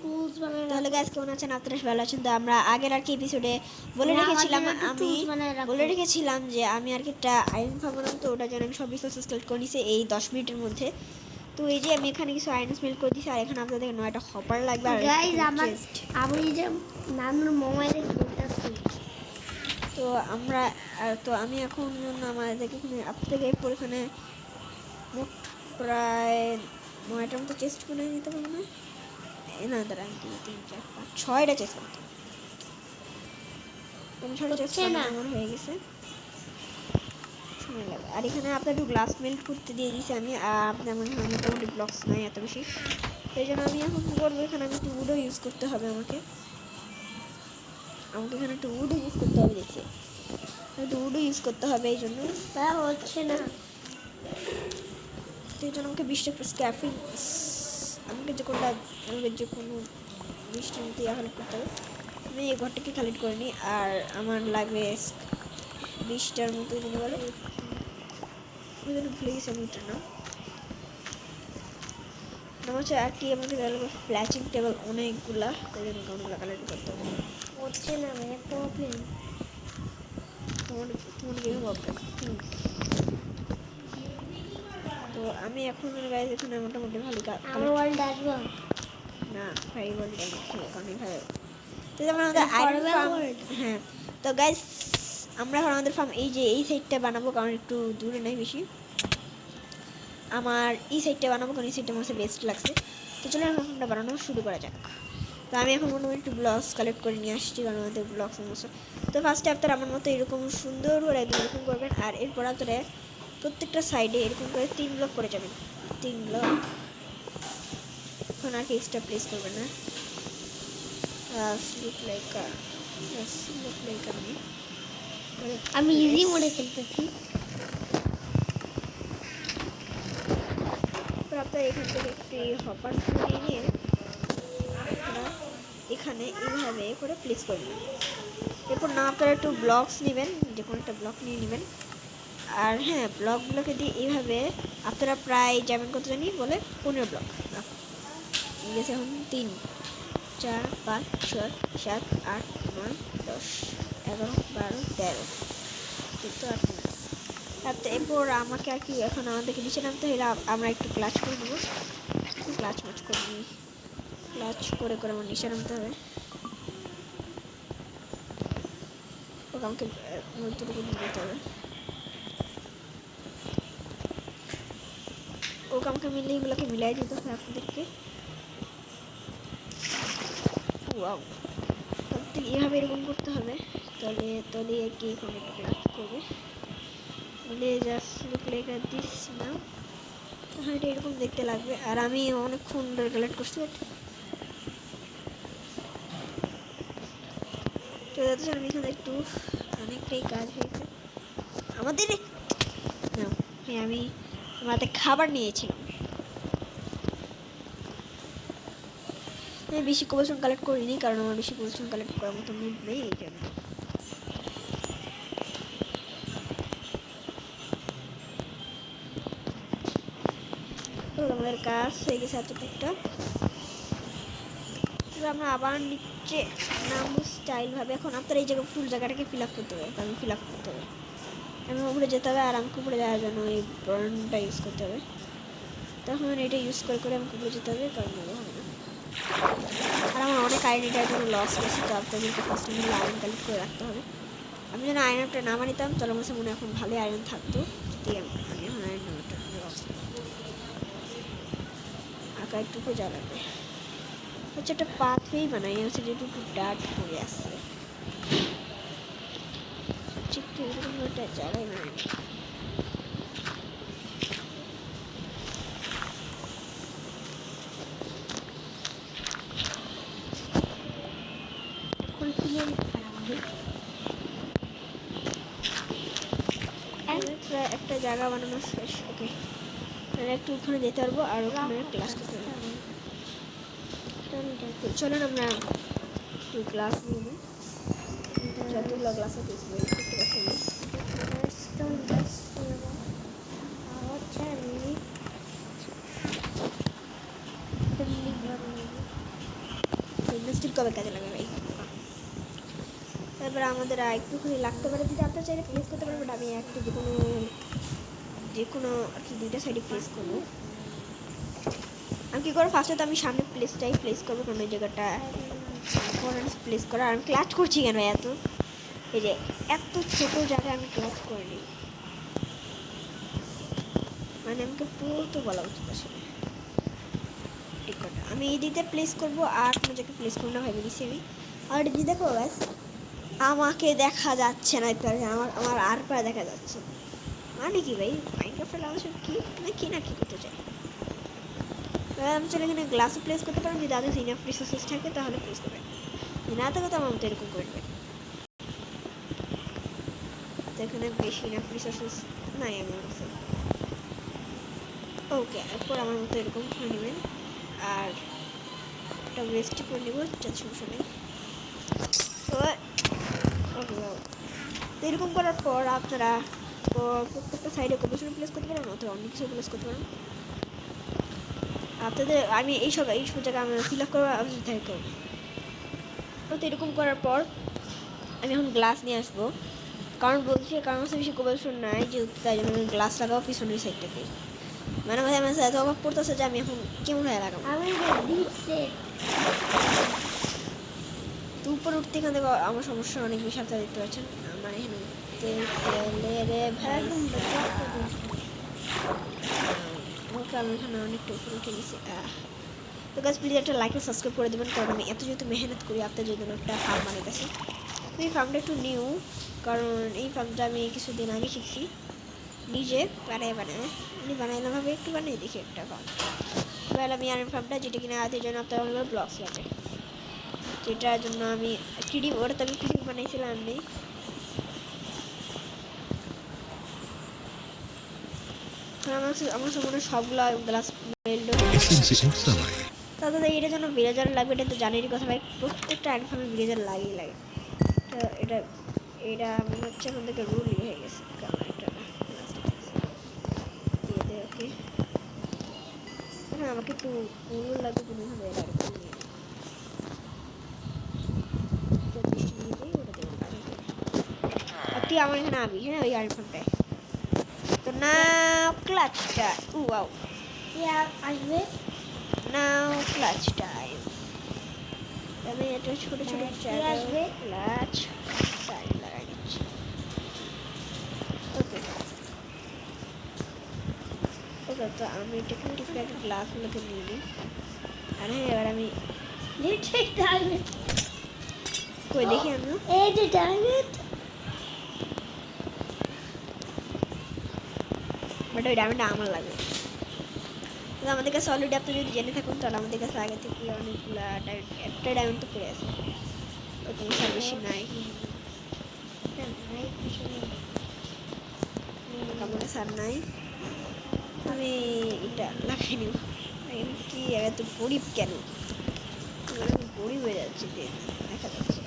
Tools বানাই। তাহলে guys কেমন আছেন আপনারা? ভালো আছেন তো? আমরা আগের আর কি এপিসোডে বলে রেখেছিলাম যে আমি আর কি একটা আয়রন ফার্ম, তো ওটা যেন আমি সব রিসোর্সেস কালেক্ট করে নিছি এই 10 মিনিটের মধ্যে। তো এই যে আমি এখানে কিছু আয়রন স্মেল করে দিয়েছি, আর এখানে আপনাদের নয়টা হপার লাগবে। আর গাইস আমি যে নানুর মোবাইলে খেলতেছি। তো আমি এখন আমাদেরকে আপনাদের এখানে মোট প্রায় 9টার মতো চেস্ট করে নিতে পারবো না? না দাঁড়া, 2 3 4 5 6টা চেস্ট করতে হবে। 6টা চেস্ট আমার হয়ে গেছে, সময় লাগবে। আর এখানে আপনার একটু গ্লাস মেল্ট করতে দিয়ে দিয়েছি আমি। আপনার মনে হয় মোটামুটি ব্লকস নাই এত বেশি, সেই জন্য আমি এখন কী করবো, এখানে আমি একটু উডও ইউজ করতে হবে আমাকে এখানে একটু উডও ইউজ করতে হবে। দেখছি একটু উডও ইউজ করতে হবে, এই জন্য তা হচ্ছে না। সেই জন্য আমাকে 20টা স্ক্যাফিং আমাকে যে কোনো 20টার মতো কালেক্ট করতে হবে। আমি এই ঘরটাকে কালেক্ট করে নিই, আর আমার লাগবে 20টার মতো যদি বলে ভুলে গেছি আমি এটা না। আমার হচ্ছে আর কি আমাদের ফ্ল্যাচিং টেবিল অনেকগুলা, তাই জন্য অনেকগুলো কালেক্ট করতে হবে। হচ্ছে না প্রবলেম। তোমার গেম প্রবলেম। তো আমি এখন গাইজ এখানে মোটামুটি ভালো আমার ওয়ার্ল্ড আসবো না ভাই বলতে কারণ ভাই তো যেমন আমাদের আয়রন ফার্ম। হ্যাঁ তো গাইজ আমরা এখন আমাদের ফার্ম এই সাইডটা বানাবো, কারণ একটু দূরে নাই বেশি। আমার এই সাইডটা বানাবো কারণ এই সাইডটা আমার বেস্ট লাগছে। তো চলো ফার্মটা বানানো শুরু করা যাক। তো আমি এখন মোটামুটি একটু ব্লকস কালেক্ট করে নিয়ে আসছি, কারণ আমাদের ব্লক সমস্যা। তো ফার্স্টে আপনারা আমার মতো এরকম সুন্দর করে একদম এরকম করবেন, আর এরপর আপনারা প্রত্যেকটা সাইডে এরকম করে 3 ব্লক করে যাবেন। 3 ব্লক এখন আর কি এক্সট্রা প্লেস করবেন না। আমি ইজি মোডে খেলতেছি। আপনারা এখান থেকে একটি হপার নিয়ে এখানে এইভাবে করে প্লেস করবেন। এরপর না আপনারা একটু ব্লকস নেবেন, যে কোনো একটা ব্লক নিয়ে নেবেন। আর হ্যাঁ, ব্লকগুলোকে দিয়ে এইভাবে আপনারা প্রায় যাবেন কত জানি বলে 15 ব্লক গেছে। এখন 3 4 5 6 7 8 9 10 11 12 13 14 8 এরপর আমাকে আর কি এখন আমাদেরকে নিচে নামতে হলে আমরা একটু ক্লাচ করে নেবো। ক্লাচ মাছ করে নিই, ক্লাচ করে করে আমার নিচে নামতে হবে। ওকে আমাকে মধ্যটুকু নিতে হবে, ওকে আমাকে মিলিয়ে এগুলোকে মিলাই দিতে হবে আপনাদেরকে। এইভাবে এরকম করতে হবে, তাহলে আর কি এখন একটু ক্লাচ করবে বলে জাস্ট লুক লাইক দিস না। হ্যাঁ এটা এরকম দেখতে লাগবে। আর আমি অনেকক্ষণ ধরে কালেক্ট করছি, তো যাতে আমি এখানে একটু অনেকটাই কাজ হয়েছে আমাদের। হ্যাঁ আমি আমাদের খাবার নিয়েছিলাম, আমি বেশি কোবলস্টোন কালেক্ট করিনি, কারণ আমার বেশি কোবলস্টোন কালেক্ট করার মতো মুড নেই, এই জন্য। আমাদের কাজ হয়ে গেছে এতটুকটা। আমরা আবার নিচে নামবো স্টাইলভাবে। এখন আপনার এই জায়গায় ফুল জায়গাটাকে ফিল আপ করতে হবে, আমি ফিল আপ করতে হবে, আমি উপরে যেতে হবে। আর আমাকে উপরে যাওয়ার জন্য এই বার্নটা ইউজ করতে হবে। তখন এটা ইউজ করে করে আমাকে উপরে যেতে হবে, কারণ হবে না। আর আমার অনেক আয়রনটার জন্য লস হয়েছে, তো আপনাদেরকে ফার্স্ট মিলে আয়রন কালেক্ট করে রাখতে হবে। আমি যেন আয়রনটা না মানিতাম তাহলে আমার মনে এখন ভালোই আয়রন থাকতো, যদি আমি এখন আয়রনটা লস আঁকা একটু খোঁজা লাগবে। হচ্ছে একটা পাথওয়েই বানাই হচ্ছে, যেটু একটু ডার্ট পড়ে আসছে, একটু এরকম একটা জায়গায় বানাই। একটা জায়গা বানানো শেষ। ওকে একটু ওখানে যেতে পারবো, আর ওখানে ক্লাস করতে পারবো। চলুন আমরা একটু ক্লাস নিয়ে নিই, যতগুলো ক্লাস আছে করতে পারছি না। স্টিল কবে কাজে লাগবে ভাই। তারপরে আমাদের একটুখানি লাগতে পারে, যদি আপনার চাইলে প্লেস করতে পারেন, বাট আমি একটু যে কোনো আর কি দুইটা সাইডে প্লেস করবো। আমি কী করবো, ফার্স্টে তো আমি সামনে প্লেস করবো, কারণ ওই জায়গাটা প্লেস করা। আর আমি ক্লাচ করছি কেন এত, এই যে এত ছোটো জায়গায় আমি ক্লাচ করিনি, মানে আমাকে পুরো তো বলা উচিত আসলে। ঠিক কথা, আমি এই দিতে প্লেস করবো আর কোনো জায়গায় প্লেস করবো না ভেবে নিছি আমি। আর এটি দেখো ব্যাস আমাকে দেখা যাচ্ছে না, আমার আর পায়ে দেখা যাচ্ছে, মানে কি ভাই মাইনক্রাফটের আমার সব কি না কি করতে চাই। আমি চলে এখানে গ্লাসে প্লেস করতে পারেন, যদি আগে ইনাফ রিসোর্সেস থাকে তাহলে প্লেস করবেন, না থাকে তো আমার মতো এরকম করে নেবেন। এখানে বেশি ইনাফ রিসোর্সেস নাই আমার কাছে। ওকে, এরপর আমার মতো এরকম করে নেবেন, আর একটা ওয়েস্ট করে নেব, যা সমস্যা নেই। তো ওকে, এরকম করার পর আপনারা প্রত্যেকটা সাইডে কম্পিউটার প্লেস করতে পারেন, অথবা অনেক কিছু প্লেস করতে পারেন আপনাদের। আমি এই সব জায়গায় আমি ফিল আপ করবো, আমি ট্রাই করবো। তো এরকম করার পর আমি এখন গ্লাস নিয়ে আসবো, কারণ বলছি কারণ হচ্ছে বেশি কম্পিউটার নাই, যেহেতু তাই জন্য আমি গ্লাস লাগাবো পিছনের সাইডটাকে। মানে মাঝে মাঝে এত অভাব পড়তেছে যে আমি এখন কেমন হয়ে লাগাবো। তো উপরে উঠতে এখান থেকে আমার সমস্যা অনেক বেশি, আপনারা দেখতে পাচ্ছেন আমার এখানে ওকে আমি এখানে অনেকটা উপরে উঠে গেছি। তো গাছ প্লিজ একটা লাইক আর সাবস্ক্রাইব করে দেবেন, কারণ আমি এত যেহেতু মেহনত করি আপনাদের জন্য একটা ফার্ম বানাইতেছি। তো এই ফার্মটা একটু নিউ, কারণ এই ফার্মটা আমি কিছুদিন আগে শিখছি, নিজে বানাইলাম ভাবে একটু বানিয়ে দেখি একটা ফার্ম। এবার আমি আর ফার্মটা যেটা কিনা আদের জন্য আপনার হলো ব্লকস লাগে, যেটার জন্য আমি ওটা তো আমি কিডিপ বানাইছিলাম আমি। আমার সামনে সবগুলো গ্লাস তাদের এটার জন্য ভিলেজার লাগবে, এটা তো জানেরই কথা ভাই, প্রত্যেকটা আইনফার্মে ভিলেজার লাগেই লাগে। তো এটা মনে হচ্ছে এখন থেকে রুলই হয়ে গেছে, কারণ এটা দিয়ে দে। ওকে, হ্যাঁ আমাকে একটু রুল লাগবে কোনোভাবে, এটা তুই আমার এখানে আবি, হ্যাঁ ওই আইনফার্মটায়। তো না ক্লাচটা ওয়াও আসবে নাও ক্লাচ টাইম। আমি এটা ছোট ছোট আসবে ক্লাচ টাইম লাগাই দিচ্ছি। ওকে ওকে, তো আমি টেকনিক গ্লাসগুলোকে নিয়ে নিই। আর হ্যাঁ এবার আমি কই দেখি আমি এই যে ডায়মন্ড, বাট ওই ডায়মন্ডটা আমার লাগবে। আমাদের কাছে অলরেডি আপনি যদি জেনে থাকুন তাহলে আমাদের কাছে আগে থেকে অনেকগুলো একটা ডায়মন্ড তো পড়ে আছে, কোনো সার্ভিসই নাই আমার কাছে আর নাই। আমি এটা লাগাই নিব, কি এত গরিব কেন, গরিব হয়ে যাচ্ছে, দেখা যাচ্ছে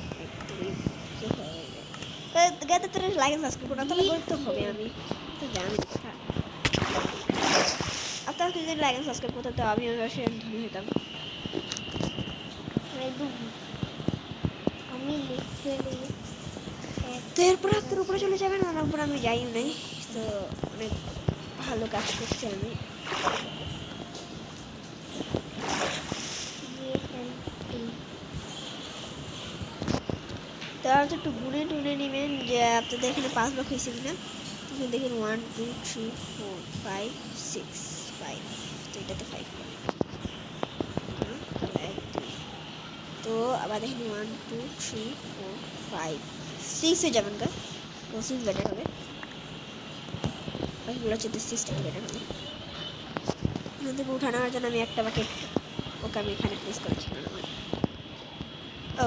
গাতে তোর লাগে সাবস্ক্রাইব করা, তাহলে গরিব তো হবে, আমি তো জানি কথা। আপনারা যদি লাইক এন্ড সাবস্ক্রাইব করতে, তো আমি অবশ্যই ধনী হতাম। আমি লিটারালি তো এরপর আপনার উপরে চলে যাবেন, আর উপরে আমি যাইও নাই, তো অনেক ভালো কাজ করছি আমি। তো আর একটু গুনে টুনে নেবেন যে আপনাদের এখানে 5 ব্লক হয়েছে কিনা। তখন দেখেন 1 2 3 4 5 6 5, তো এটাতে 5 করে তো আবার দেখেন 1 2 3 4 5 6 হয়ে যাবেন গা, ও 6 বেটার হবে, বাকিগুলো হচ্ছে 6টা বেটার হবে। এখান থেকে উঠা নেওয়ার জন্য আমি একটা বাকেট ওকে আমি এখানে প্লেস করেছি,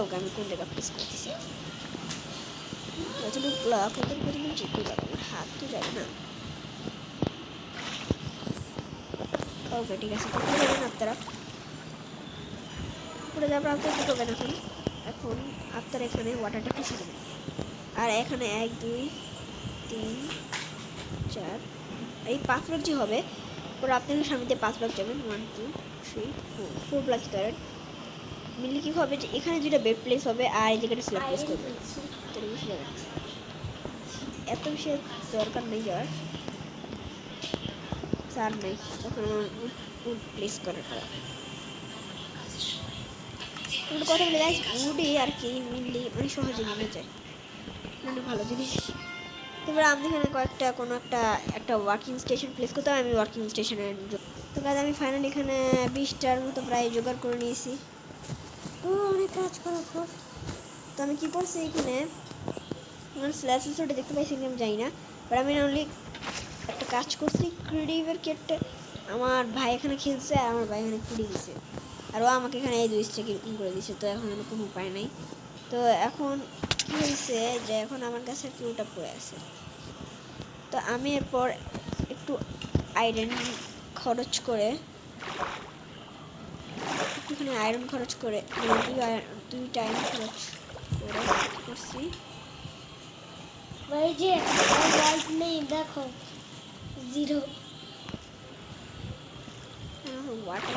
ওকে আমি কোন জায়গায় প্লেস করতেছি, যতটুকু ব্লক ওদের পর্যন্ত যেতে যাবে, আমার হাত তো যাবে না। ওকে ঠিক আছে, তো করে যাবেন আপনারা, করে যাবার আপনারা কী করবেন এখন আপনারা এখানে ওয়াটারটা খুশি দেবেন, আর এখানে 1 2 3 4 এই 5 ব্লক যে হবে, ওরা আপনাদের সামনে দিয়ে 5 ব্লক যাবেন, 1 2 3 4 ব্লক ধরেন। মিললে কি হবে যে এখানে যেটা বেড প্লেস হবে আর এই জায়গাটা স্ল্যাব প্লেস করবে, তাহলে বুঝে যাবে। এত বেশি দরকার নেই যাওয়ার, স্যার নেই তখন আমার উড প্লেস করার পর একটু কথা বলে গাইস, উডে আর কি মিললে মানে সহজে মিলে যায়, মানে ভালো জিনিস। এবার আমি এখানে কয়েকটা কোনো একটা ওয়ার্কিং স্টেশন প্লেস করতে হবে, আমি ওয়ার্কিং স্টেশনে। তো কাজ আমি ফাইনালি এখানে 20টার মতো প্রায় জোগাড় করে নিয়েছি। তো অনেক কাজ করার পর তো আমি কী করছি এখানে স্ল্যাশ ওটা দেখতে পাইছি আমি জানি না, বাট আমি অনলি একটা কাজ করছি, ক্রিয়েটিভের কেটটা আমার ভাই এখানে খেলছে আর আমার ভাই এখানে কুড়িয়ে দিছে, আর ও আমাকে এখানে এই 2 স্টেক এরকম করে দিছে। তো এখন কোনো উপায় নেই। তো এখন কী হয়েছে যে এখন আমার কাছে আর কি ওটা পড়ে আছে। তো আমি এরপর একটু আয়রন খরচ করে একটুখানি আয়রন খরচ করে দুইটা আয়রন খরচ করে করছি। ভাই যে লাইট নেই দেখো 0 ওয়াটার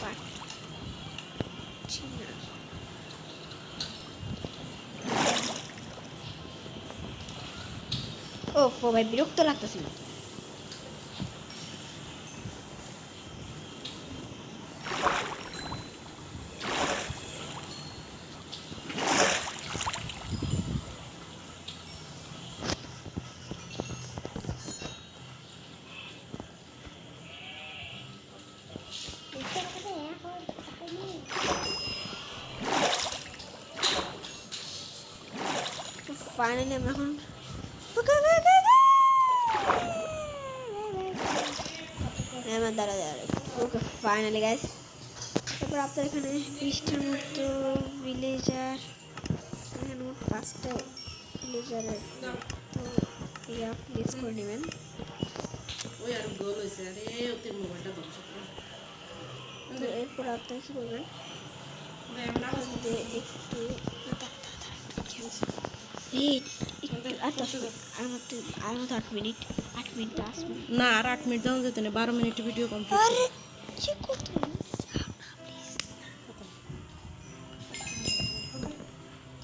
পাচ্ছি না। ও ভাই বিরক্ত লাগতেছিল। ফাইনালি আমরা এখন আমার দাঁড়া ওকে ফাইনালি গাইস। তারপর আপনার এখানে 20টার মতো ভিলেজার, এখানে মোট 5টা ভিলেজারের তো ইয়া প্লেস করে নেবেন। তো এরপর আপনারা কী করবেন, একটু আর 8 মিনিট 10 মিনিট না, আর 8 মিনিট যাওয়া যেত না, 12 মিনিট ভিডিও কমপ্লিট। আরে কি করতে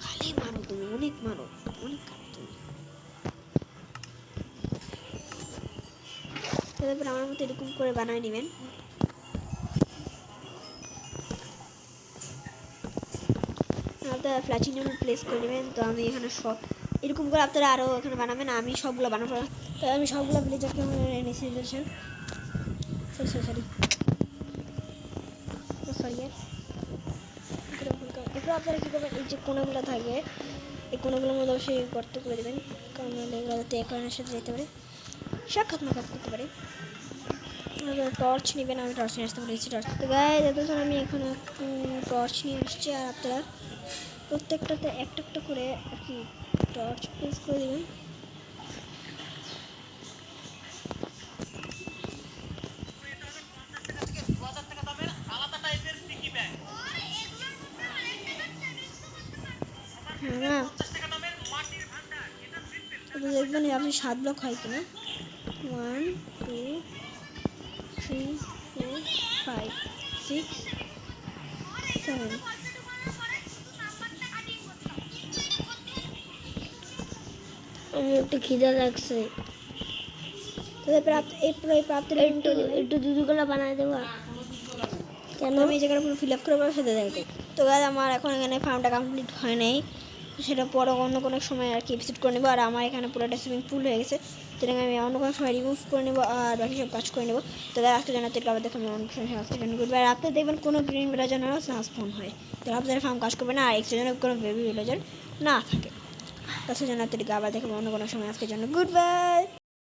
খালি মারো তুমি, অনেক মারো, অনেক কাটো তুমি। তারপর আমার মতো এরকম করে বানায় নেবেন। আপনারা প্লাটিনাম প্লেস করে নেবেন। তো আমি এখানে সব এরকম করে আপনারা আরও এখানে বানাবেন, আমি সবগুলো বানাবো। তো আমি সবগুলো ভিলেজারকে এনেছি সরি এরপর আপনারা কী করবেন, এই যে কোনাগুলো থাকে এই কোনাগুলোর মধ্যে অবশ্যই গর্ত করে দেবেন, কারণ এগুলো যাতে একজনের সাথে যেতে পারে, সাক্ষাৎ করতে পারে। টর্চ নেবেন, আমি টর্চ নিয়ে আসতে বলেছি। টর্চ তো গায়ে যতক্ষণ আমি এখন একটু টর্চ নিয়ে আসছি, আর আপনারা প্রত্যেকটাতে একটা করে আর কি টর্চ প্লেস করে দেবেন। হ্যাঁ দেখবেন আপনি 7 ব্লক হয় কিনা। 1 2 3 4 5 6 7 আমার একটু খিদে লাগছে, একটু দুধগুলো বানাই দেবো। কেন আমি এই জায়গাটা পুরো ফিল আপ করে সাথে দেখো। তো গাইজ আমার এখন এখানে ফার্মটা কমপ্লিট হয় নাই, সেটা পরে অন্য কোনো সময় আর কি ভিজিট করে নেবো। আর আমার এখানে পুরোটা সুইমিং পুল হয়ে গেছে, সেটা আমি অন্য কোনো সময় রিমুভ করে নেবো আর বাকি সব কাজ করে নেবো। তো গাইজ আজকে জানাতে আবার দেখুন অন্য সময় আজকে জন্য করবে। আর আপনি দেখবেন কোনো গ্রিন ভিলেজার না স্পাউন হয়, তো আপনাদের ফার্ম কাজ করবে না, আর এক্সট্রা জন্য কোনো বেবি ভিলেজার না থাকে। তো জানাতে আবার দেখবো অন্য কোনো সময়, আজকের জন্য গুড বাই।